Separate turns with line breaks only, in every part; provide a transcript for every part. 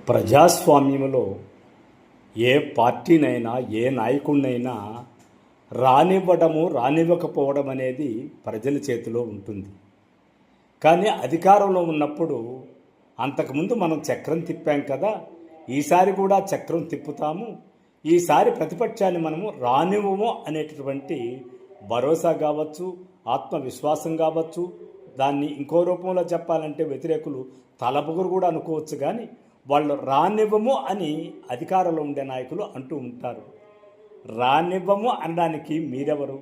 ప్రజాస్వామ్యంలో ఏ పార్టీనైనా ఏ నాయకుడినైనా రానివ్వడము రానివ్వకపోవడం అనేది ప్రజల చేతిలో ఉంటుంది. కానీ అధికారంలో ఉన్నప్పుడు అంతకుముందు మనం చక్రం తిప్పాం కదా, ఈసారి కూడా చక్రం తిప్పుతాము, ఈసారి ప్రతిపక్షాన్ని మనము రానివ్వము అనేటటువంటి భరోసా కావచ్చు, ఆత్మవిశ్వాసం కావచ్చు, దాన్ని ఇంకో రూపంలో చెప్పాలంటే వ్యతిరేకులు తలపొగరు కూడా అనుకోవచ్చు. కానీ వాళ్ళు రానివ్వము అని అధికారంలో ఉండే నాయకులు అంటూ ఉంటారు. రానివ్వము అనడానికి మీరెవరు?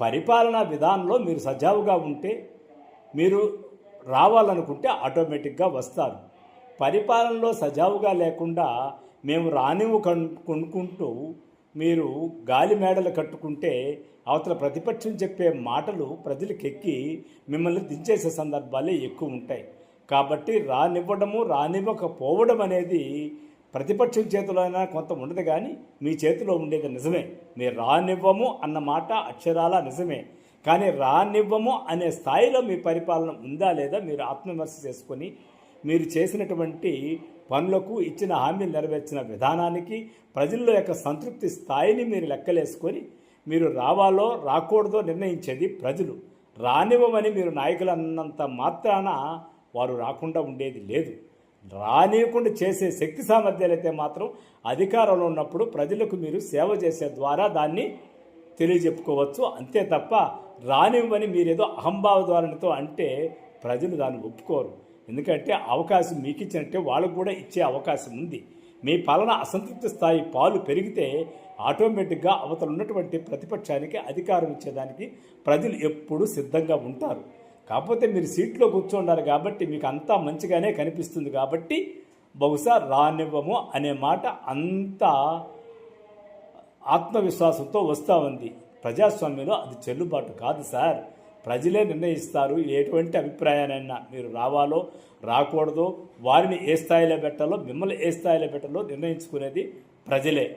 పరిపాలనా విధానంలో మీరు సజావుగా ఉంటే మీరు రావాలనుకుంటే ఆటోమేటిక్గా వస్తారు. పరిపాలనలో సజావుగా లేకుండా మేము రానివ్వు కొనుక్కుంటూ మీరు గాలి మేడలు కట్టుకుంటే అవతల ప్రతిపక్షం చెప్పే మాటలు ప్రజలకు ఎక్కి మిమ్మల్ని దించేసే సందర్భాలే ఎక్కువ ఉంటాయి. కాబట్టి రానివ్వడము రానివ్వకపోవడం అనేది ప్రతిపక్షం చేతిలో అయినా కొంత ఉండదు, కానీ మీ చేతిలో ఉండేది నిజమే. మీరు రానివ్వము అన్న మాట అక్షరాల నిజమే, కానీ రానివ్వము అనే స్థాయిలో మీ పరిపాలన ఉందా లేదా మీరు ఆత్మవిమర్శ చేసుకొని మీరు చేసినటువంటి పనులకు, ఇచ్చిన హామీలు నెరవేర్చిన విధానానికి, ప్రజల్లో యొక్క సంతృప్తి స్థాయిని మీరు లెక్కలేసుకొని మీరు రావాలో రాకూడదో నిర్ణయించేది ప్రజలు. రానివ్వమని మీరు నాయకులు అన్నంత మాత్రాన వారు రాకుండా ఉండేది లేదు. రానివ్వకుండా చేసే శక్తి సామర్థ్యాలు అయితే మాత్రం అధికారంలో ఉన్నప్పుడు ప్రజలకు మీరు సేవ చేసే ద్వారా దాన్ని తెలియజెప్పుకోవచ్చు. అంతే తప్ప రానివ్వని మీరేదో అహంభావ ధోరణితో అంటే ప్రజలు దాన్ని ఒప్పుకోరు. ఎందుకంటే అవకాశం మీకు ఇచ్చినట్టే వాళ్ళకు కూడా ఇచ్చే అవకాశం ఉంది. మీ పాలన అసంతృప్తి స్థాయి పాలు పెరిగితే ఆటోమేటిక్గా అవతల ఉన్నటువంటి ప్రతిపక్షానికి అధికారం ఇచ్చేదానికి ప్రజలు ఎప్పుడూ సిద్ధంగా ఉంటారు. కాకపోతే మీరు సీట్లో కూర్చున్నారు కాబట్టి మీకు అంతా మంచిగానే కనిపిస్తుంది కాబట్టి బహుశా రానివ్వము అనే మాట అంత ఆత్మవిశ్వాసంతో వస్తూ ఉంది. ప్రజాస్వామ్యంలో అది చెల్లుబాటు కాదు సార్. ప్రజలే నిర్ణయిస్తారు ఎటువంటి అభిప్రాయానైనా. మీరు రావాలో రాకూడదో, వారిని ఏ స్థాయిలో పెట్టాలో, మిమ్మల్ని ఏ స్థాయిలో పెట్టాలో నిర్ణయించుకునేది ప్రజలే.